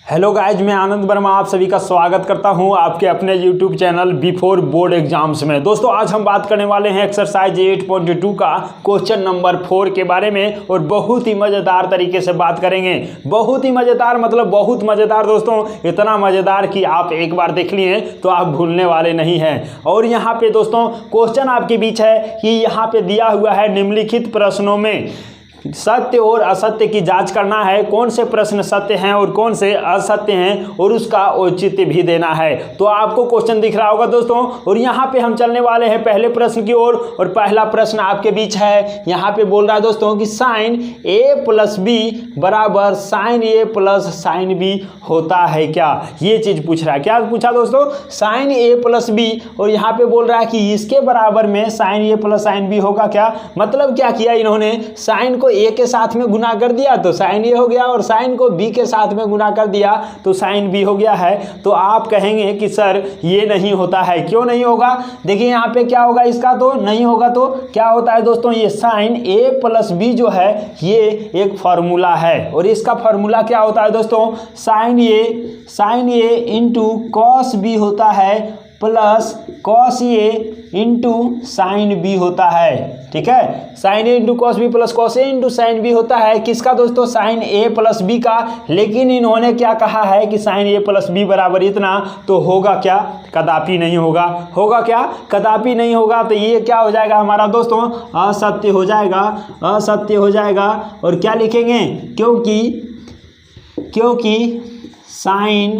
Hello guys, मैं आनंद वर्मा आप सभी का स्वागत करता हूं आपके अपने YouTube channel before board exams में। दोस्तों, आज हम बात करने वाले हैं एक्सरसाइज 8.2 का क्वेश्चन नंबर 4 के बारे में और बहुत ही मज़ेदार तरीके से बात करेंगे। बहुत ही मज़ेदार मतलब बहुत मज़ेदार दोस्तों, इतना मज़ेदार कि आप एक बार देख लिए तो आप भूलने वाले नहीं हैं। और यहाँ पे दोस्तों क्वेश्चन आपके बीच है कि यहाँ पे दिया हुआ है निम्नलिखित प्रश्नों में सत्य और असत्य की जांच करना है। कौन से प्रश्न सत्य हैं और कौन से असत्य हैं और उसका औचित्य भी देना है। तो आपको क्वेश्चन दिख रहा होगा दोस्तों, और यहाँ पे हम चलने वाले हैं पहले प्रश्न की ओर। और पहला प्रश्न आपके बीच है, यहाँ पे बोल रहा है दोस्तों कि साइन ए प्लस बी बराबर साइन ए प्लस साइन बी होता है क्या। ये चीज़ पूछ रहा है। क्या पूछा दोस्तों? साइन ए प्लस बी, और यहाँ पे बोल रहा है कि इसके बराबर में साइन ए प्लस साइन बी होगा क्या। मतलब क्या किया इन्होंने, साइन को ए के साथ में गुना कर दिया तो साइन ए हो गया, और साइन को बी के साथ में गुना कर दिया तो साइन बी हो गया है। तो आप कहेंगे कि सर ये नहीं होता है। क्यों नहीं होगा? देखिए यहाँ पे क्या होगा, इसका तो नहीं होगा तो क्या होता है दोस्तों, ये साइन ए प्लस बी जो है ये एक फार्मूला है। और इसका फार्मूला क्या होता है दोस्तों, sine A into cos B होता है plus cos A into sine B होता है। ठीक है, sine A into cos B plus cos A into sine B होता है किसका दोस्तों, साइन ए प्लस बी का। लेकिन इन्होंने क्या कहा है कि साइन ए प्लस बी बराबर इतना, तो होगा क्या? कदापि नहीं होगा। होगा क्या? कदापि नहीं होगा। तो ये क्या हो जाएगा हमारा दोस्तों, असत्य हो जाएगा। असत्य हो जाएगा। और क्या लिखेंगे, क्योंकि साइन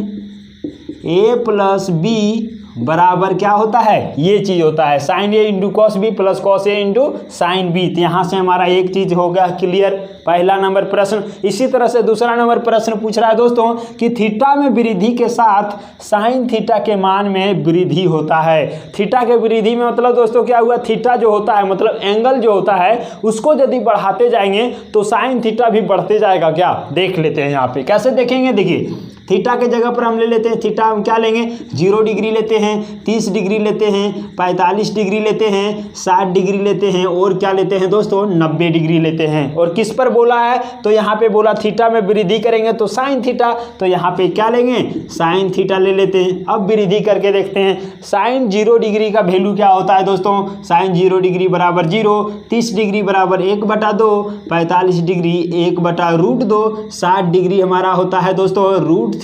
ए प्लस बी बराबर क्या होता है, ये चीज होता है sine A into cos B plus cos A into sine B. तो यहाँ से हमारा एक चीज हो गया क्लियर, पहला नंबर प्रश्न। इसी तरह से दूसरा नंबर प्रश्न पूछ रहा है दोस्तों कि थीटा में वृद्धि के साथ साइन थीटा के मान में वृद्धि होता है। थीटा के वृद्धि में मतलब दोस्तों क्या हुआ, थीटा जो होता है मतलब एंगल जो होता है उसको यदि बढ़ाते जाएंगे तो साइन थीटा भी बढ़ते जाएगा क्या। देख लेते हैं यहाँ पे कैसे देखेंगे। देखिए थीटा के जगह पर हम ले लेते हैं, थीटा हम क्या लेंगे, 0 डिग्री लेते हैं, 30 डिग्री लेते हैं, 45 डिग्री लेते हैं, 60 डिग्री लेते हैं, और क्या लेते हैं दोस्तों, 90 डिग्री लेते हैं। और किस पर बोला है, तो यहाँ पे बोला थीटा में वृद्धि करेंगे तो साइन थीटा, तो यहाँ पे क्या लेंगे, साइन थीटा ले लेते हैं। अब वृद्धि करके देखते हैं, साइन 0 डिग्री का वैल्यू क्या होता है दोस्तों, साइन 0 डिग्री बराबर 0, 30 डिग्री बराबर 1/2, 45 डिग्री 1/√2, 60 डिग्री हमारा होता है दोस्तों √3/2,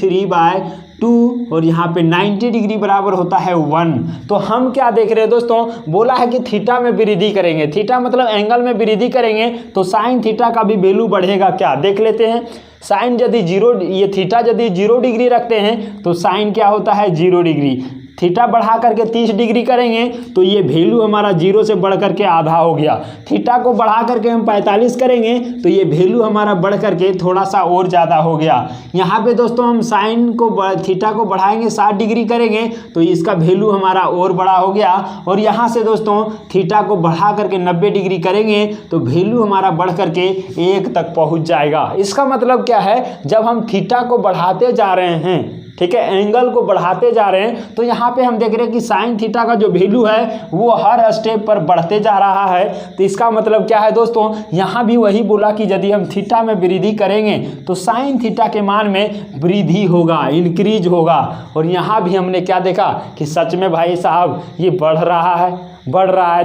और यहाँ पे 90 डिग्री बराबर होता है 1। तो हम क्या देख रहे हैं दोस्तों, बोला है कि थीटा में वृद्धि करेंगे, थीटा मतलब एंगल में वृद्धि करेंगे तो साइन थीटा का भी वैल्यू बढ़ेगा क्या। देख लेते हैं, साइन यदि 0, ये थीटा यदि 0 डिग्री रखते हैं तो साइन क्या होता है 0 डिग्री। थीटा बढ़ा करके 30 डिग्री करेंगे तो ये वैल्यू हमारा 0 से बढ़ करके आधा हो गया। थीटा को बढ़ा करके हम 45 करेंगे तो ये वैल्यू हमारा बढ़ करके थोड़ा सा और ज़्यादा हो गया। यहाँ पे दोस्तों हम साइन को थीटा को बढ़ाएंगे 60 डिग्री करेंगे तो इसका वैल्यू हमारा और बड़ा हो गया। और यहाँ से दोस्तों थीटा को बढ़ा करके 90 डिग्री करेंगे तो वैल्यू हमारा बढ़ करके 1 तक पहुँच जाएगा। इसका मतलब क्या है, जब हम थीटा को बढ़ाते जा रहे हैं, ठीक है, एंगल को बढ़ाते जा रहे हैं, तो यहाँ पे हम देख रहे हैं कि साइन थीटा का जो वैल्यू है वो हर स्टेप पर बढ़ते जा रहा है। तो इसका मतलब क्या है दोस्तों, यहाँ भी वही बोला कि यदि हम थीटा में वृद्धि करेंगे तो साइन थीटा के मान में वृद्धि होगा, इंक्रीज होगा। और यहाँ भी हमने क्या देखा कि सच में भाई साहब ये बढ़ रहा है।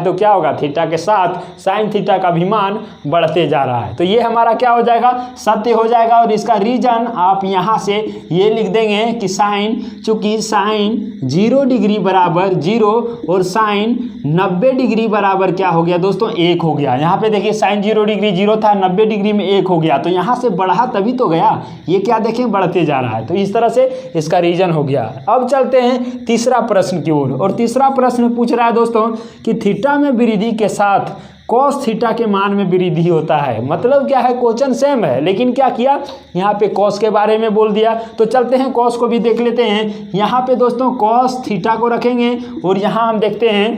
तो क्या होगा, थीटा के साथ साइन थीटा का भी मान बढ़ते जा रहा है। तो ये हमारा क्या हो जाएगा, सत्य हो जाएगा। और इसका रीजन आप यहाँ से ये लिख देंगे कि साइन, चूंकि साइन 0 डिग्री बराबर 0 और साइन 90 डिग्री बराबर क्या हो गया दोस्तों, 1 हो गया। यहाँ पे देखिए साइन 0 डिग्री 0 था, 90 डिग्री में 1 हो गया, तो यहाँ से बढ़ा तभी तो गया। ये क्या देखें, बढ़ते जा रहा है। तो इस तरह से इसका रीजन हो गया। अब चलते हैं तीसरा प्रश्न की ओर। और तीसरा प्रश्न पूछ रहा है दोस्तों कि थीटा में वृद्धि के साथ कॉस थीटा के मान में वृद्धि होता है। मतलब क्या है, क्वेश्चन सेम है लेकिन क्या किया, यहाँ पे कॉस के बारे में बोल दिया। तो चलते हैं कॉस को भी देख लेते हैं। यहाँ पे दोस्तों कॉस थीटा को रखेंगे और यहाँ हम देखते हैं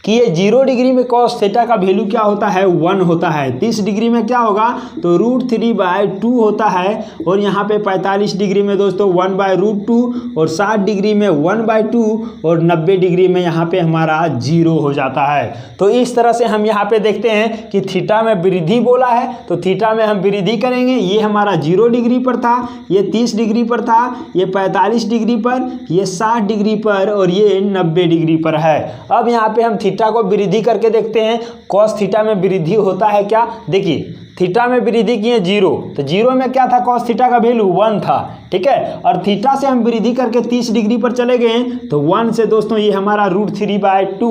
कि ये 0 डिग्री में कॉस थीटा का वैल्यू क्या होता है 1 होता है। 30 डिग्री में क्या होगा तो √3/2 होता है और यहाँ पे 45 डिग्री में दोस्तों 1/√2 और 60 डिग्री में 1/2 और 90 डिग्री में यहाँ पे हमारा 0 हो जाता है। तो इस तरह से हम यहाँ पे देखते हैं कि थीटा में वृद्धि बोला है तो थीटा में हम वृद्धि करेंगे। ये हमारा 0 डिग्री पर था, ये 30 डिग्री पर था, ये 45 डिग्री पर, ये 60 डिग्री पर और ये 90 डिग्री पर है। अब यहाँ पे हम थीटा को वृद्धि करके देखते हैं कॉस थीटा में वृद्धि होता है क्या। देखिए थीटा में वृद्धि किए 0 तो 0 में क्या था कॉस थीटा का वैल्यू 1 था, ठीक है। और थीटा से हम वृद्धि करके 30 डिग्री पर चले गए तो 1 से दोस्तों ये हमारा √3/2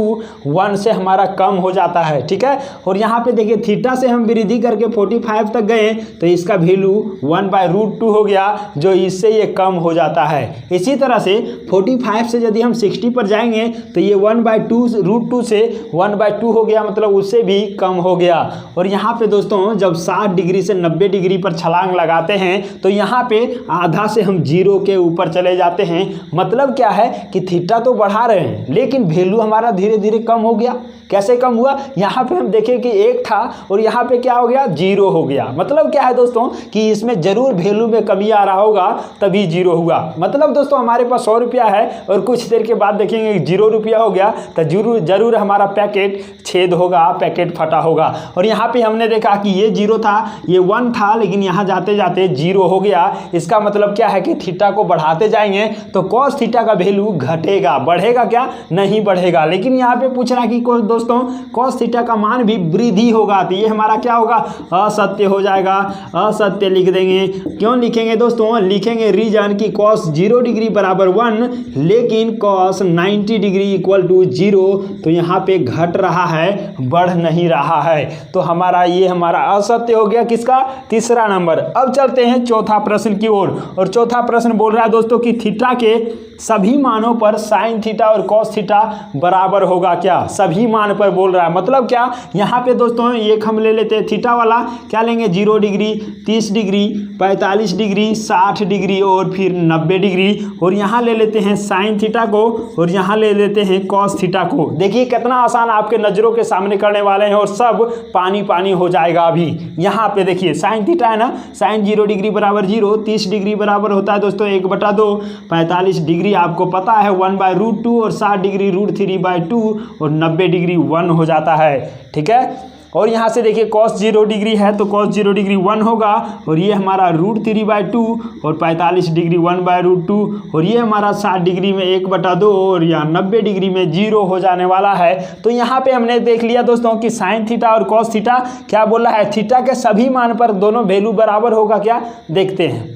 1 से हमारा कम हो जाता है, ठीक है। और यहाँ पे देखिए थीटा से हम वृद्धि करके 45 तक गए तो इसका वैल्यू 1/√2 हो गया जो इससे ये कम हो जाता है। इसी तरह से 45 से यदि हम 60 पर जाएंगे तो ये 1/2 से 1/2 हो गया, मतलब उससे भी कम हो गया। और यहाँ पे दोस्तों जब 60 डिग्री से 90 डिग्री पर छलांग लगाते हैं तो यहाँ पे आधा से हम 0 के ऊपर चले जाते हैं। मतलब क्या है कि थीटा तो बढ़ा रहे हैं लेकिन वैल्यू हमारा धीरे धीरे कम हो गया। कैसे कम हुआ, यहाँ पे हम देखें कि 1 था और यहाँ पे क्या हो गया 0 हो गया। मतलब क्या है दोस्तों कि इसमें जरूर वैल्यू में कमी आ रहा होगा तभी 0 हुआ। मतलब दोस्तों हमारे पास 100 रुपया है और कुछ देर के बाद देखेंगे 0 रुपया हो गया तो जरूर हमारा पैकेट छेद होगा, पैकेट फटा होगा। और यहाँ पे हमने देखा कि ये 0 था, ये 1 था, लेकिन यहाँ जाते जाते 0 हो गया। इसका मतलब क्या है कि थीटा को बढ़ाते जाएंगे तो कॉस थीटा का वैल्यू घटेगा, बढ़ेगा क्या, नहीं बढ़ेगा। लेकिन यहाँ पे पूछ रहा है कि दोस्तों कॉस थीटा का मान भी वृद्धि होगा तो ये हमारा क्या होगा असत्य हो जाएगा। असत्य लिख देंगे। क्यों लिखेंगे दोस्तों, लिखेंगे रीजन कि कॉस 0 डिग्री बराबर 1 लेकिन कॉस 90 डिग्री इक्वल टू 0, तो यहाँ पे घट रहा है, बढ़ नहीं रहा है। तो हमारा ये हमारा असत्य हो गया किसका, तीसरा नंबर। अब चलते हैं चौथा प्रश्न की ओर। और चौथा प्रश्न बोल रहा है दोस्तों कि थीटा के सभी मानों पर साइन थीटा और कॉस थीटा बराबर होगा क्या। सभी मान पर बोल रहा है, मतलब क्या, यहाँ पे दोस्तों एक हम ले लेते हैं थीटा वाला, क्या लेंगे 0 डिग्री, 30 डिग्री, 45 डिग्री, 60 डिग्री और फिर 90 डिग्री। और यहाँ ले लेते हैं साइन थीटा को और यहाँ ले लेते हैं कॉस थीटा को। देखिए कितना आसान आपके नज़रों के सामने करने वाले हैं और सब पानी पानी हो जाएगा। अभी यहाँ पे देखिए साइन थीटा है ना, साइन 0 डिग्री बराबर 0, 30 डिग्री बराबर होता है दोस्तों 1/2, 45 डिग्री आपको पता है 1/√2 और 60 डिग्री √3/2 और 90 डिग्री 1 हो जाता है, ठीक है। और यहाँ से देखिए cos 0 डिग्री है तो cos 0 डिग्री 1 होगा और ये हमारा √3/2 और 45 डिग्री 1/√2 और ये हमारा 60 डिग्री में 1/2 और यहाँ 90 डिग्री में 0 हो जाने वाला है। तो यहाँ पे हमने देख लिया दोस्तों कि साइन थीटा और cos थीटा क्या बोला है, थीटा के सभी मान पर दोनों वैल्यू बराबर होगा क्या, देखते हैं।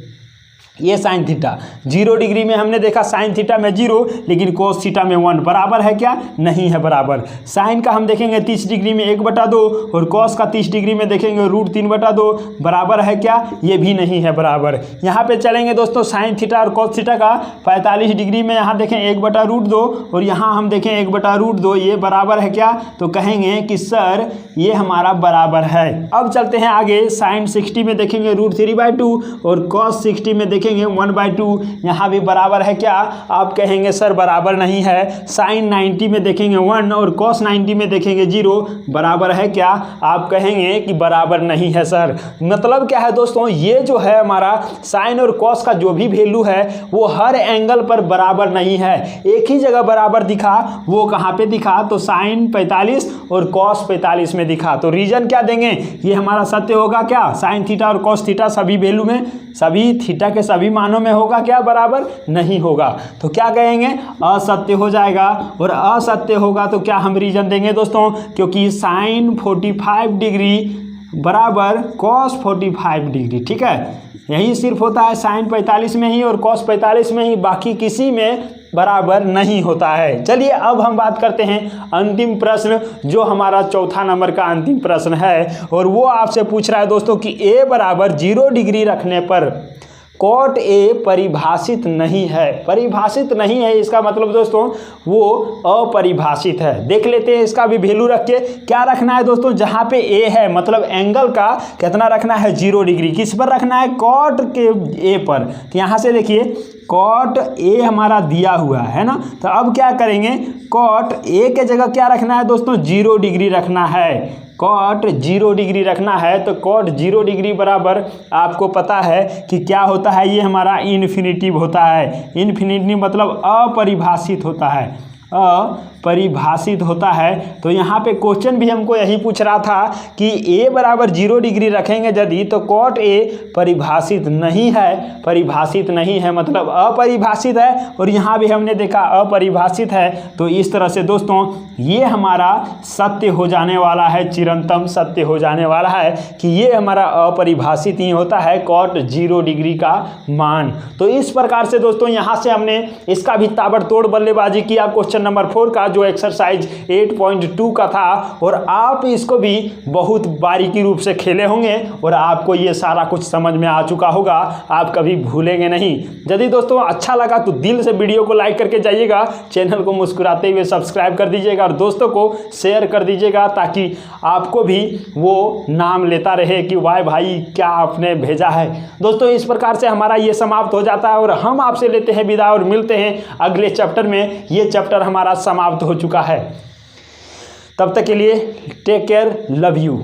ये साइन थीटा 0 डिग्री में हमने देखा साइन थीटा में 0 लेकिन कोस थीटा में 1 बराबर है क्या, नहीं है बराबर। साइन का हम देखेंगे 30 डिग्री में 1/2 और कॉस का 30 डिग्री में देखेंगे √3/2 बराबर है क्या, ये भी नहीं है बराबर। यहाँ पे चलेंगे दोस्तों साइन थीटा और कॉस थीटा का 45 डिग्री में यहाँ देखें 1/√2 और यहाँ हम देखें 1/√2, ये बराबर है क्या, तो कहेंगे कि सर ये हमारा बराबर है। अब चलते हैं आगे, साइन 60 में देखेंगे √3/2 और कॉस 60 में देखेंगे 1/2, यहाँ भी बराबर है क्या, आप कहेंगे सर बराबर नहीं है। साइन 90 में देखेंगे 1 और कॉस 90 में देखेंगे 0, बराबर है क्या, आप कहेंगे कि बराबर नहीं है सर। मतलब क्या है दोस्तों, ये जो है हमारा साइन और कॉस का जो भी वैल्यू है वो हर एंगल पर बराबर नहीं है, एक ही जगह बराबर दिखा, वो कहाँ पे दिखा, तो साइन 45 और कॉस 45 में दिखा। तो रीजन क्या देंगे, ये हमारा सत्य होगा क्या, साइन थीटा और कॉस थीटा सभी वैल्यू में, सभी थीटा के सभी मानों में होगा क्या, बराबर नहीं होगा। तो क्या कहेंगे, असत्य हो जाएगा। और असत्य होगा तो क्या हम रीजन देंगे दोस्तों, क्योंकि साइन 45 डिग्री बराबर कॉस 45 डिग्री, ठीक है। यही सिर्फ होता है साइन 45 में ही और कॉस 45 में ही, बाकी किसी में बराबर नहीं होता है। चलिए अब हम बात करते हैं अंतिम प्रश्न, जो हमारा चौथा नंबर का अंतिम प्रश्न है। और वो आपसे पूछ रहा है दोस्तों कि a बराबर 0 डिग्री रखने पर कॉट ए परिभाषित नहीं है। परिभाषित नहीं है इसका मतलब दोस्तों वो अपरिभाषित है। देख लेते हैं इसका भी वैल्यू रख के। क्या रखना है दोस्तों, जहाँ पे ए है मतलब एंगल का कितना रखना है 0 डिग्री। किस पर रखना है, कॉट के ए पर। तो यहाँ से देखिए कॉट ए हमारा दिया हुआ है ना, तो अब क्या करेंगे, कॉट ए के जगह क्या रखना है दोस्तों 0 डिग्री रखना है। कॉट 0 डिग्री रखना है तो कॉट 0 डिग्री बराबर आपको पता है कि क्या होता है, ये हमारा इन्फिनिटिव होता है। इन्फिनिटिव मतलब अपरिभाषित होता है, अपरिभाषित होता है। तो यहाँ पे क्वेश्चन भी हमको यही पूछ रहा था कि a बराबर 0 डिग्री रखेंगे यदि तो कॉट a परिभाषित नहीं है। परिभाषित नहीं है मतलब अपरिभाषित है, और यहाँ भी हमने देखा अपरिभाषित है। तो इस तरह से दोस्तों ये हमारा सत्य हो जाने वाला है, चिरंतन सत्य हो जाने वाला है कि ये हमारा अपरिभाषित ही होता है कॉट 0 डिग्री का मान। तो इस प्रकार से दोस्तों यहाँ से हमने इसका भी ताबड़तोड़ बल्लेबाजी किया क्वेश्चन नंबर 4 का, जो एक्सरसाइज 8.2 का था। और आप इसको भी बहुत बारीकी रूप से खेले होंगे और आपको ये सारा कुछ समझ में आ चुका होगा, आप कभी भूलेंगे नहीं। यदि दोस्तों अच्छा लगा तो दिल से वीडियो को लाइक करके जाइएगा, चैनल को मुस्कुराते हुए सब्सक्राइब कर दीजिएगा और दोस्तों को शेयर कर दीजिएगा, ताकि आपको भी वो नाम लेता रहे कि वाह भाई क्या आपने भेजा है। दोस्तों इस प्रकार से हमारा ये समाप्त हो जाता है और हम आपसे लेते हैं विदा और मिलते हैं अगले चैप्टर में। ये चैप्टर हमारा समाप्त हो चुका है। तब तक के लिए टेक केयर, लव यू।